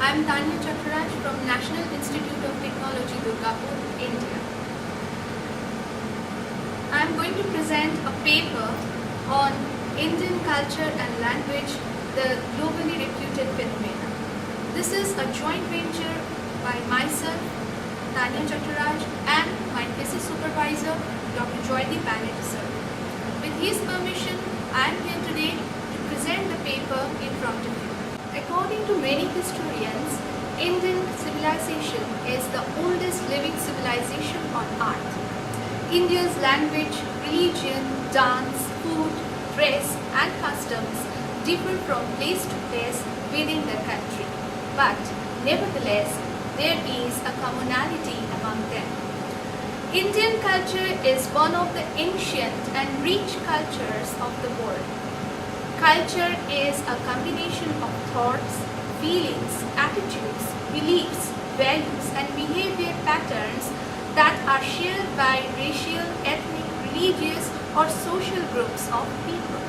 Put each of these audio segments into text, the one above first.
I am Taniya Chattaraj from National Institute of Technology, Durgapur, India. I am going to present a paper on Indian culture and language, the globally reputed phenomena. This is a joint venture by myself, Taniya Chattaraj, and my thesis supervisor, Dr. Joydeep Banerjee sir. With his permission, I am here today to present the paper in front of you. According to many historians, Indian civilization is the oldest living civilization on earth. India's language, religion, dance, food, dress and customs differ from place to place within the country. But nevertheless, there is a commonality among them. Indian culture is one of the ancient and rich cultures of the world. Culture is a combination of thoughts, feelings, attitudes, beliefs, values and behavior patterns that are shared by racial, ethnic, religious or social groups of people.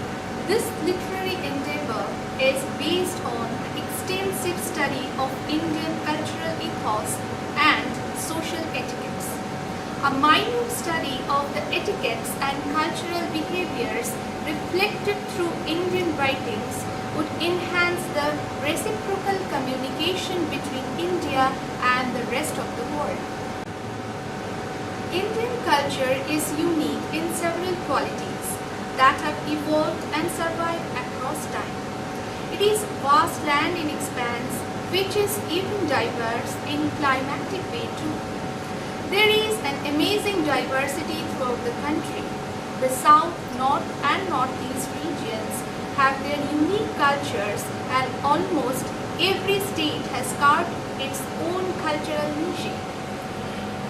This literary endeavor is based on extensive study of Indian cultural ethos and social etiquettes. A minute study of the etiquettes and cultural behaviors reflected through Indian writings would enhance the reciprocal communication between India and the rest of the world. Indian culture is unique in several qualities that have evolved and survived across time. It is vast land in expanse, which is even diverse in climatic way too. There is an amazing diversity throughout the country. The south, north and northeast regions have their unique cultures and almost every state has carved its own cultural niche.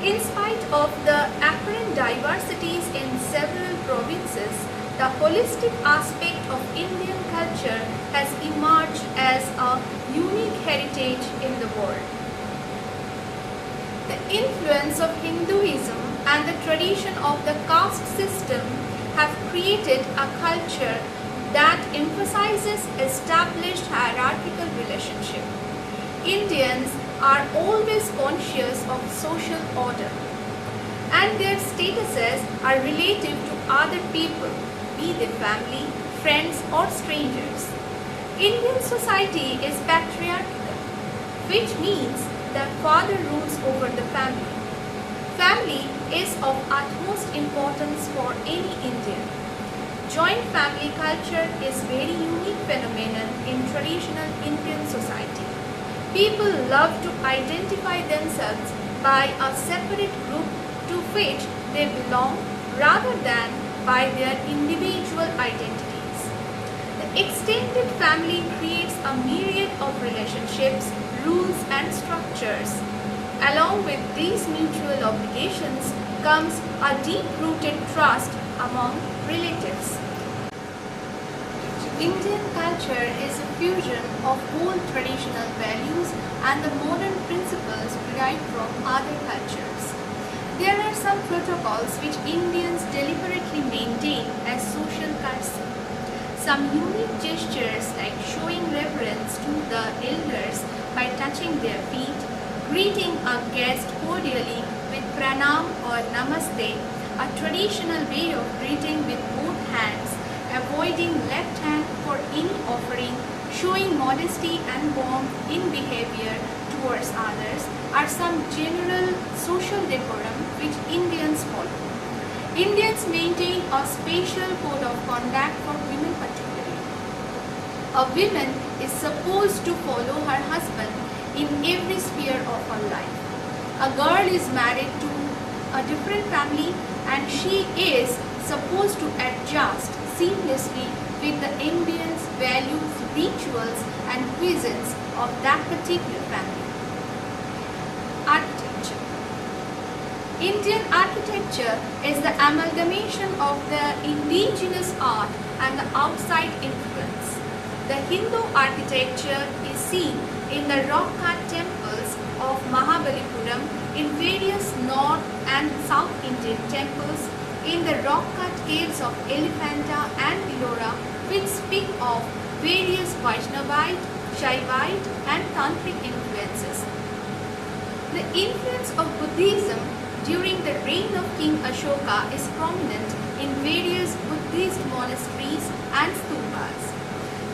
In spite of the apparent diversities in several provinces, the holistic aspect of Indian culture has emerged as a unique heritage in the world. The influence of Hinduism and the tradition of the caste system have created a culture that emphasizes established hierarchical relationship. Indians are always conscious of social order and their statuses are relative to other people, be they family, friends or strangers. Indian society is patriarchal, which means the father rules over the family. Family is of utmost importance for any Indian. Joint family culture is very unique phenomenon in traditional Indian society. People love to identify themselves by a separate group to which they belong rather than by their individual identities. The extended family creates a myriad of relationships, rules and structures. Along with these mutual obligations comes a deep-rooted trust among relatives. Indian culture is a fusion of old traditional values and the modern principles derived from other cultures. There are some protocols which Indians deliberately maintain as social custom. Some unique gestures like showing reverence to the elders by touching their feet, greeting a guest cordially with pranam or namaste, a traditional way of greeting with both hands, avoiding left hand for any offering, showing modesty and warmth in behavior towards others are some general social decorum which Indians follow. Indians maintain a special code of conduct for women particularly. A woman is supposed to follow her husband in every sphere of her life. A girl is married to a different family and she is supposed to adjust seamlessly with the ambience, values, rituals and cuisines of that particular family. Architecture. Indian architecture is the amalgamation of the indigenous art and the outside influence. The Hindu architecture is seen in the rock-cut temples of Mahabalipuram, in various North and South Indian temples, in the rock-cut caves of Elephanta and Ellora, which speak of various Vaishnavite, Shaivite and Tantric influence influence of Buddhism during the reign of King Ashoka is prominent in various Buddhist monasteries and stupas.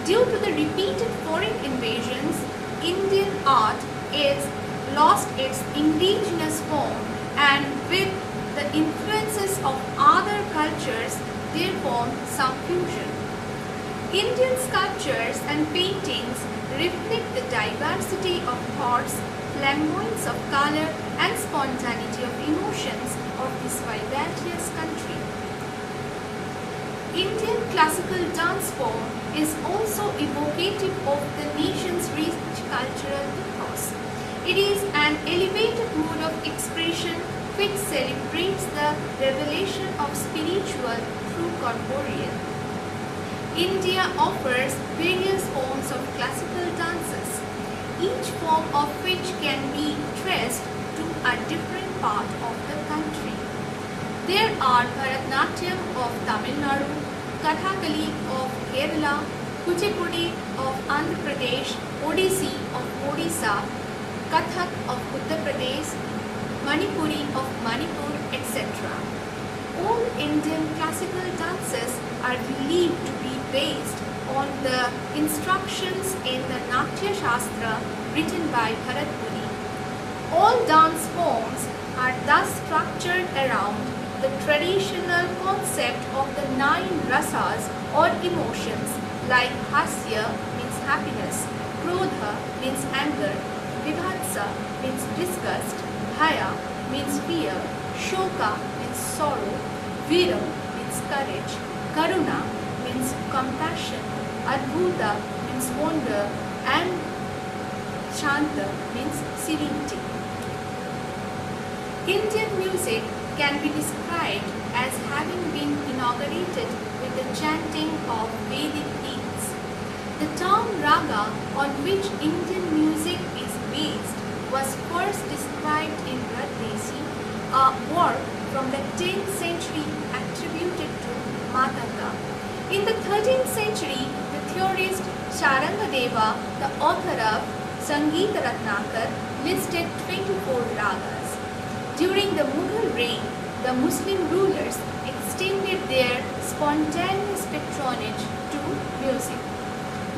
Due to the repeated foreign invasions, Indian art is lost its indigenous form, and with the influences of other cultures, there formed some fusion. Indian sculptures and paintings reflect the diversity of thoughts, flamboyance of color, and spontaneity of emotions of this vivacious country. Indian classical dance form is also evocative of the nation's rich cultural ethos. It is an elevated mode of expression which celebrates the revelation of spiritual through corporeal. India offers various forms of classical dances, each form of which can be traced to a different part of the country. There are Bharatnatyam of Tamil Nadu, Kathakali of Kerala, Kuchipudi of Andhra Pradesh, Odissi of Odisha, Kathak of Uttar Pradesh, Manipuri of Manipur, etc. All Indian classical dances are believed to be based on the instructions in the Natya Shastra written by Bharatmuni. All dance forms are thus structured around the traditional concept of the 9 rasas or emotions like hasya means happiness, krodha means anger, vibhatsa means disgust, bhaya means fear, shoka means sorrow, viram means courage, karuna means compassion, adbhuta means wonder, and shanta means serenity. Indian music can be described as having been inaugurated with the chanting of Vedic hymns. The term raga, on which Indian music is based, was first described in Radesi, a work from the 10th century attributed to Matanga. In the 13th century, the theorist Charangadeva, the author of Sangeeta Ratnakar, listed 24 ragas. During the Mughal reign, the Muslim rulers extended their spontaneous patronage to music.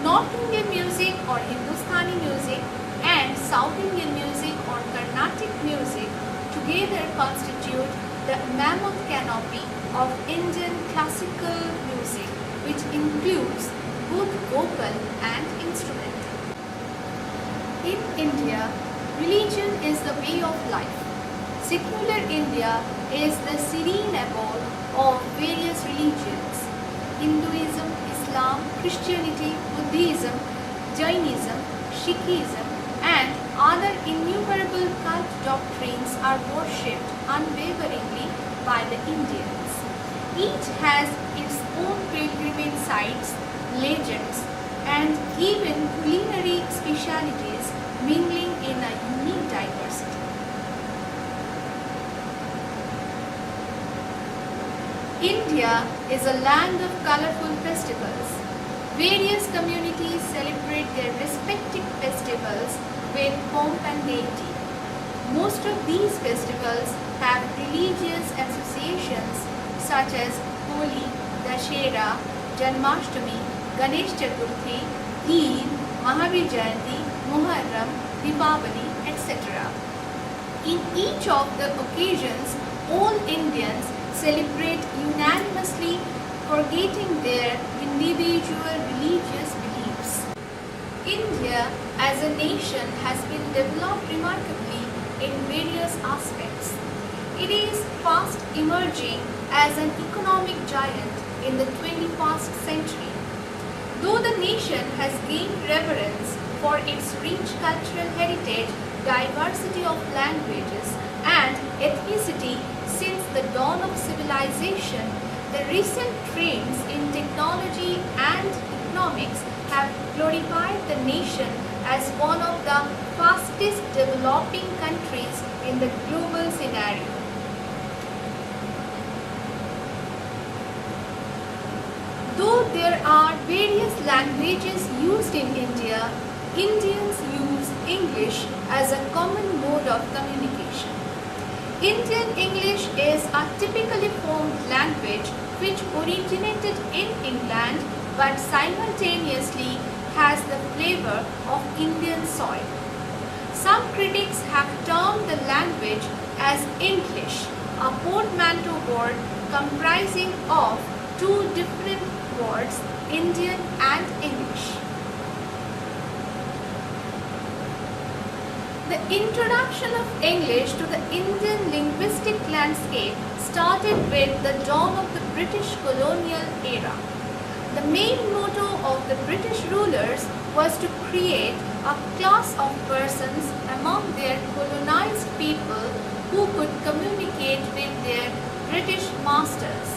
North Indian music or Hindustani music and South Indian music or Carnatic music together constitute the mammoth canopy of Indian classical music, which includes both vocal and instrumental. In India, religion is the way of life. Secular India is the serene abode of various religions: Hinduism, Islam, Christianity, Buddhism, Jainism, Sikhism, and other innumerable cult doctrines are worshipped unwaveringly by the Indians. Each has its own pilgrimage sites, legends, and even culinary specialities mingling in a unique diversity. India is a land of colorful festivals. Various communities celebrate their respective festivals with pomp and gaiety. Most of these festivals have religious associations such as Holi, Dashera, Janmashtami, Ganesh Chaturthi, Eid, Mahavir Jayanti, Muharram, Deepavali, etc. In each of the occasions, all Indians celebrate unanimously, forgetting their individual religious beliefs. India as a nation has been developed remarkably in various aspects. It is fast emerging as an economic giant in the 21st century. Though the nation has gained reverence for its rich cultural heritage, diversity of languages, and ethnicity since the dawn of civilization, the recent trends in technology and economics have glorified the nation as one of the fastest developing countries in the global scenario. Though there are various languages used in India, Indians use English English as a common mode of communication. Indian English is a typically formed language which originated in England but simultaneously has the flavor of Indian soil. Some critics have termed the language as English, a portmanteau word comprising of two different words, Indian and English. The introduction of English to the Indian linguistic landscape started with the dawn of the British colonial era. The main motto of the British rulers was to create a class of persons among their colonized people who could communicate with their British masters.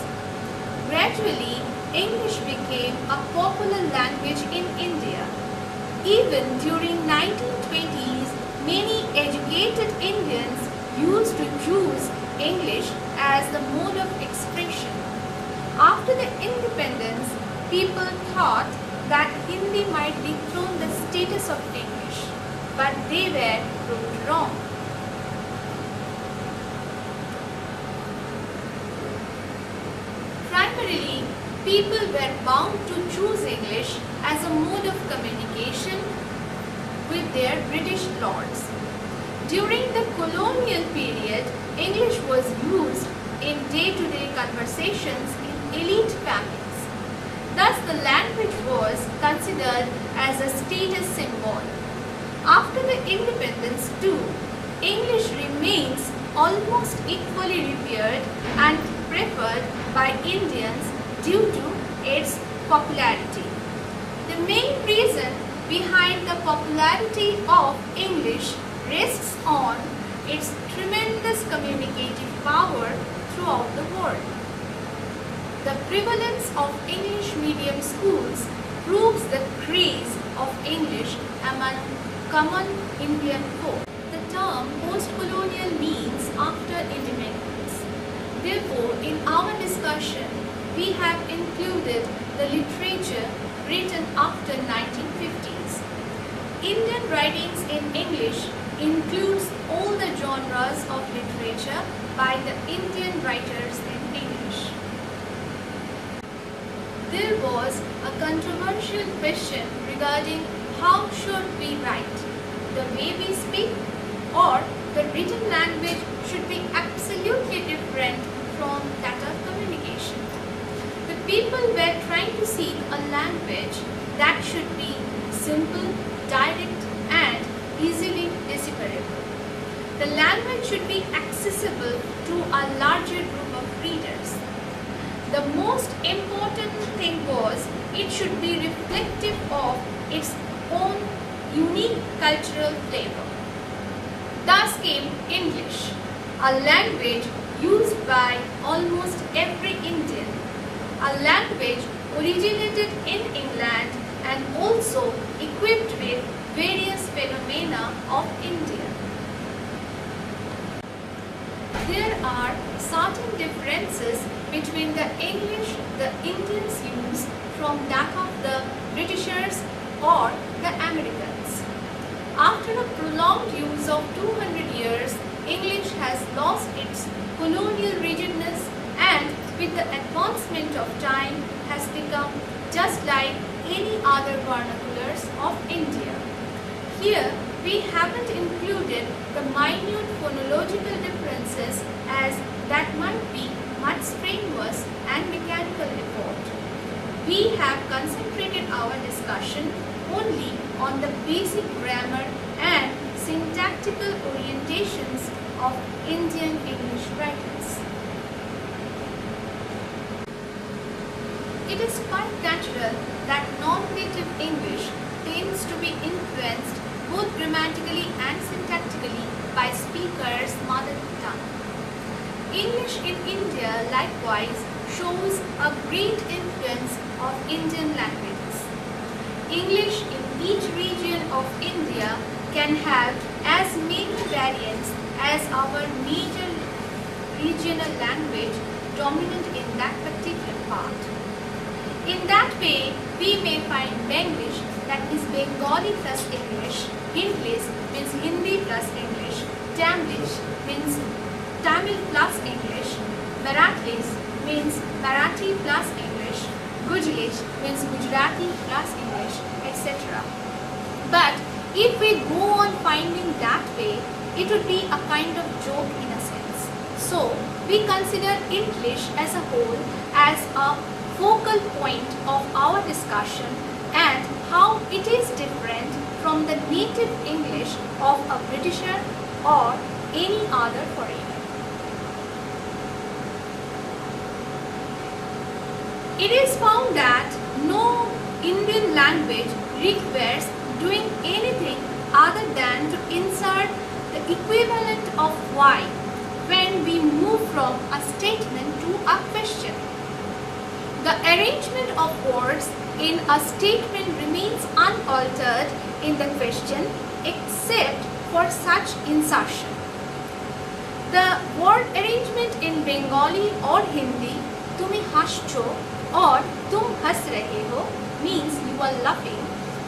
Gradually, English became a popular language in India. Even during 1920s, many educated Indians used to choose English as the mode of expression. After the independence, people thought that Hindi might dethrone the status of English, but they were proved wrong. Primarily, people were bound to choose English as a mode of communication with their British lords. During the colonial period, English was used in day-to-day conversations in elite families. Thus, the language was considered as a status symbol. After the independence too, English remains almost equally revered and preferred by Indians due to its popularity. The main reason behind the popularity of English rests on its tremendous communicative power throughout the world. The prevalence of English medium schools proves the craze of English among common Indian folk. The term post-colonial means after independence. Therefore, in our discussion, we have included the literature written after 1950s. Indian writings in English includes all the genres of literature by the Indian writers in English. There was a controversial question regarding how should we write, the way we speak, or the written language should be absolutely different from that of communication. The people were trying to seek a language that should be simple, direct, and easily decipherable. The language should be accessible to a larger group of readers. The most important thing was it should be reflective of its own unique cultural flavor. Thus came English, a language used by almost every Indian, a language originated in England and also equipped with various phenomena of India. There are certain differences between the English the Indians use from that of the Britishers or the Americans. After a prolonged use of 200 years, English has lost its colonial rigidness and with the advancement of time has become just like any other vernaculars of India. Here, we haven't included the minute phonological differences as that might be much strenuous and mechanical effort. We have concentrated our discussion only on the basic grammar and syntactical orientations of Indian English writers. It is quite natural that non-native English tends to be influenced both grammatically and syntactically by speakers' mother tongue. English in India likewise shows a great influence of Indian languages. English in each region of India can have as many variants as our major regional language dominant in that particular part. In that way, we may find Benglish, that is Bengali plus English, English means Hindi plus English. Tamilish means Tamil plus English. Marathis means Marathi plus English. Gujalish means Gujarati plus English, etc. But if we go on finding that way, it would be a kind of joke in a sense. So we consider English as a whole as a focal point of our discussion and how it is different from the native English of a Britisher or any other foreigner. It is found that no Indian language requires doing anything other than to insert the equivalent of Y when we move from a statement to a question. The arrangement of words in a statement remains unaltered in the question except for such insertion. The word arrangement in Bengali or Hindi, tumi hascho or tum has rahe ho means you are laughing,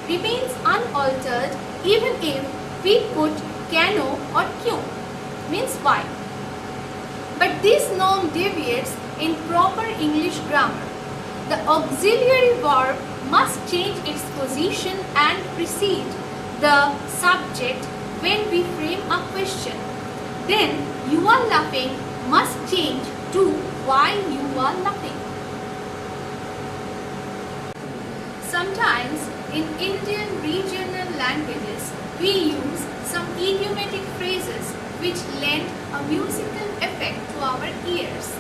remains unaltered even if we put cano or kyun, means why. But this norm deviates in proper English grammar. The auxiliary verb must change its position and precede the subject when we frame a question. Then you are laughing must change to why you are laughing. Sometimes in Indian regional languages we use some idiomatic phrases which lend a musical effect to our ears.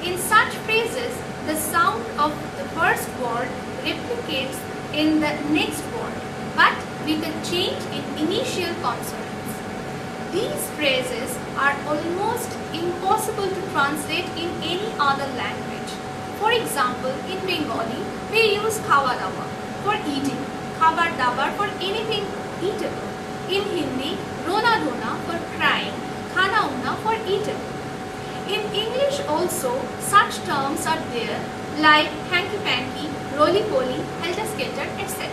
In such phrases, the sound of the first word replicates in the next word, but with a change in initial consonants. These phrases are almost impossible to translate in any other language. For example, in Bengali, we use khawa dawa for eating, khabar dabar for anything eatable. In Hindi, rona dhona for crying, khana una for eatable. In English also, such terms are there like hanky-panky, roly-poly, helter-skelter, etc.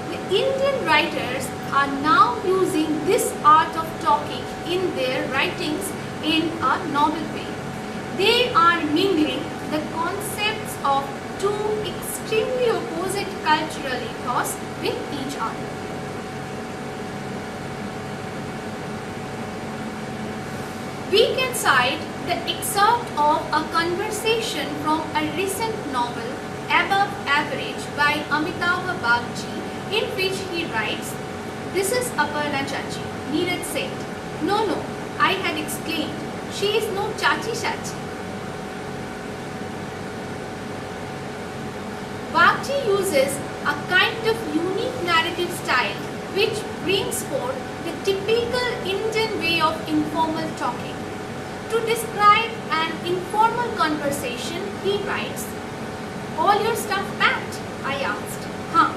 The Indian writers are now using this art of talking in their writings in a novel way. They are mingling the concepts of two extremely opposite cultural ethos with each other. We can cite the excerpt of a conversation from a recent novel, Above Average, by Amitabh Banerjee, in which he writes, "This is Aparna Chachi." Neeraj said, No, I had exclaimed, she is no Chachi Chachi. Banerjee uses a kind of unique narrative style which brings forth the typical Indian way of informal talking. To describe an informal conversation, he writes, "All your stuff packed?" I asked. "Huh."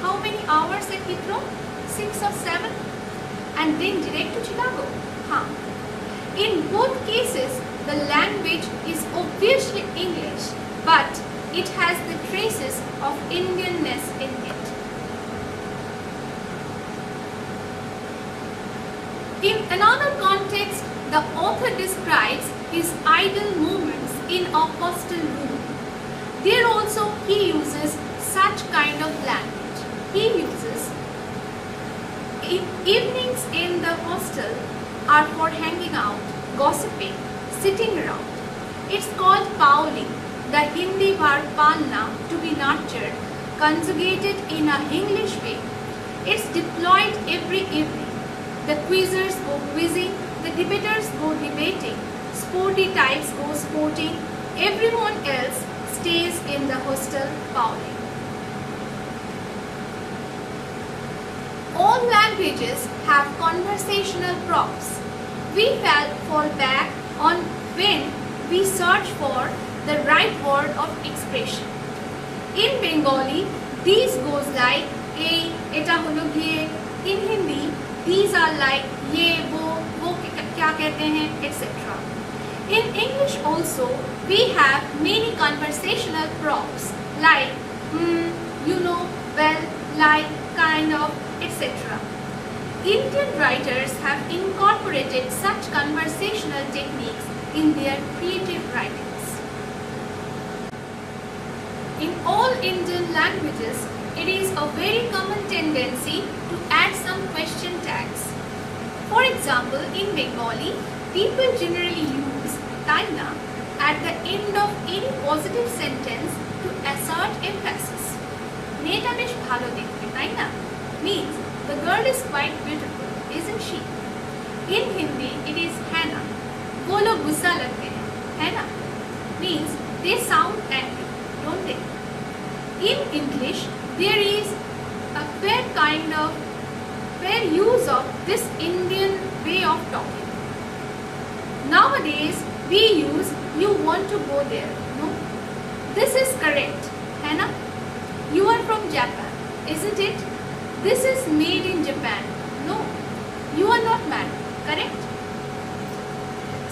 "How many hours at Heathrow?" 6 or 7. "And then direct to Chicago?" "Huh." In both cases, the language is obviously English, but it has the traces of Indianness in it. In another context, the author describes his idle moments in a hostel room. There also he uses such kind of language. He uses, "Evenings in the hostel are for hanging out, gossiping, sitting around. It's called powling, the Hindi verb palna, to be nurtured, conjugated in a English way. It's deployed every evening. The quizzers go quizzing, the debaters go debating, sporty types go sporting, everyone else stays in the hostel powling." All languages have conversational props. We fall back on when we search for the right word of expression. In Bengali, these goes like "ei, eta holo ghiye." In Hindi, these are like "ye, wo kya kehte hain," etc. In English also, we have many conversational props like you know, well, like, kind of, etc. Indian writers have incorporated such conversational techniques in their creative writings. In all Indian languages, it is a very common tendency to add some question tags. For example, in Bengali, people generally use Taniya at the end of any positive sentence to assert emphasis. Meta besh bhalo dekhte, tai na? Means the girl is quite beautiful, isn't she? In Hindi, it is hai na. वो लोग गुस्सा लगते हैं, है ना? Means they sound angry, don't they? In English, there is a fair use of this Indian way of talking. Nowadays, we use "you want to go there." No, this is correct, है ना? You are from Japan, isn't it? This is made in Japan. No, you are not mad, correct?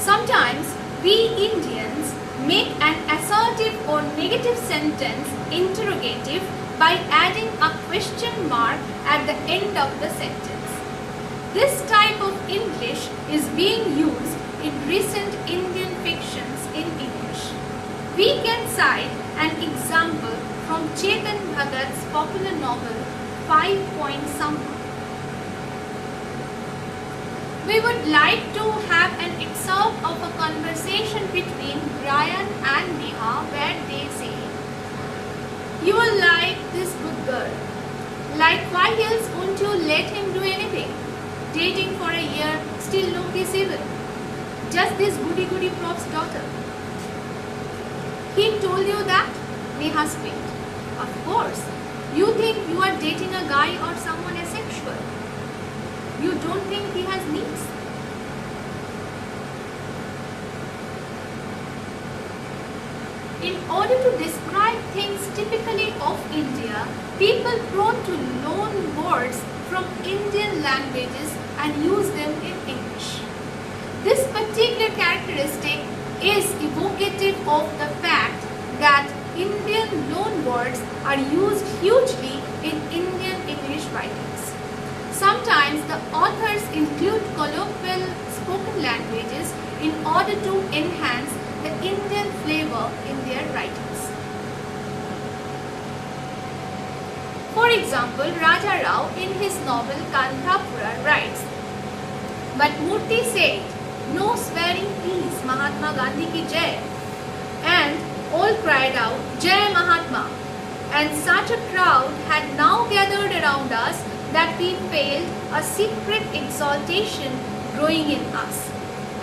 Sometimes we Indians make an assertive or negative sentence interrogative by adding a question mark at the end of the sentence. This type of English is being used in recent Indian fictions in English. We can cite an example from Chetan Bhagat's popular novel 5 Point Someone. We would like to have an excerpt of a conversation between Brian and Neha where they say, "You will like this good girl. Like, why else won't you let him do anything? Dating for a year, still no kiss even. Just this goody prof's daughter." He told you that? Neha squeaked. Of course. You think you are dating a guy or someone asexual. You don't think he has needs. In order to describe things typically of India, people prone to loan words from Indian languages and use them in English. This particular characteristic is evocative of the fact that Indian loan words are used hugely in Indian English writings. Sometimes the authors include colloquial spoken languages in order to enhance the Indian flavor in their writings. For example, Raja Rao in his novel Kantapura writes, "But Murthy said, 'No swearing please, Mahatma Gandhi ki jai,' and all cried out, 'Jai Mahatma,' and such a crowd had now gathered around us that we felt a secret exaltation growing in us,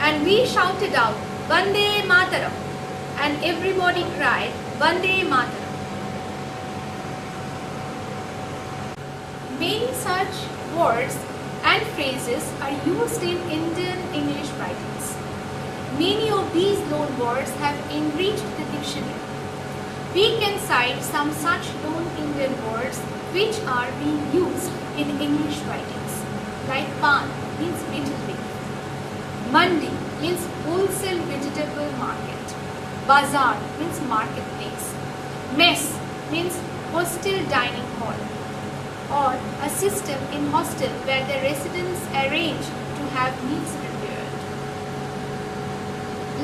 and we shouted out, 'Vande Mataram,' and everybody cried, 'Vande Mataram.'" Many such words and phrases are used in Indian English writings. Many of these loan words have enriched the dictionary. We can cite some such loan Indian words which are being used in English writings, like pan means vegetable, mandi means wholesale vegetable market, bazaar means marketplace, mess means hostel dining hall, or a system in hostel where the residents arrange to have meals prepared.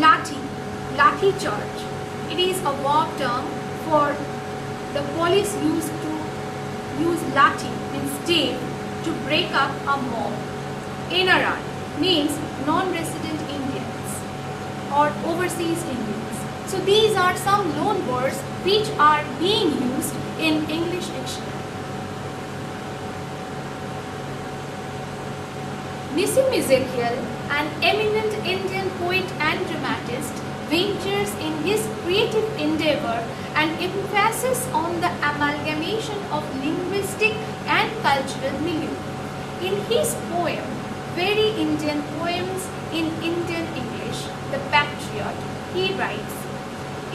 Lathi charge. It is a verb term for the police used to use lathi means stave to break up a mob. NRI means non-resident Indians or overseas Indians. So these are some loan words which are being used in English dictionary. Nissim Ezekiel, an eminent Indian poet and dramatist, ventures in his creative endeavor an emphasis on the amalgamation of linguistic and cultural milieu. In his poem, Very Indian Poems in Indian English, The Patriot, he writes,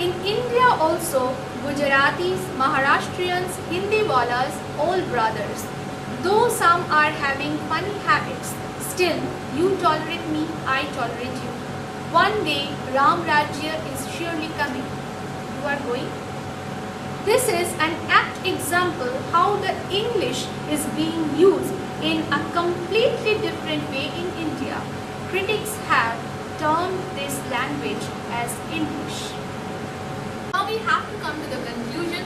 "In India also, Gujaratis, Maharashtrians, Hindiwalas, all brothers. Though some are having funny habits, still you tolerate me, I tolerate you. One day Ram Rajya is surely coming. You are going?" This is an apt example how the English is being used In a completely different way in India, critics have termed this language as English. Now we have to come to the conclusion.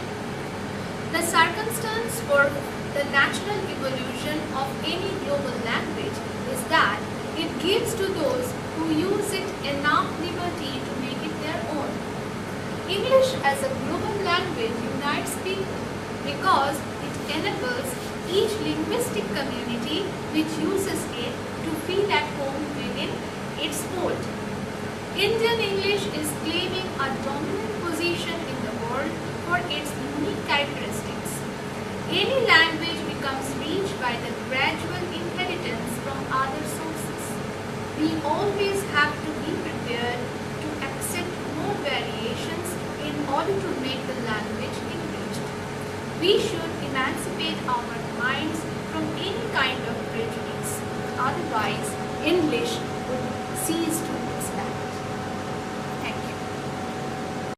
The circumstance for the natural evolution of any global language is that it gives to those who use it enough liberty to make it their own. English as a global language unites people because it enables each linguistic community which uses it to feel at home within its fold. Indian English is claiming a dominant position in the world for its unique characteristics. Any language becomes rich by the gradual inheritance from other sources. We always have to be prepared to accept more variations in order to make the language enriched. We should emancipate our minds from any kind of prejudice. Otherwise, English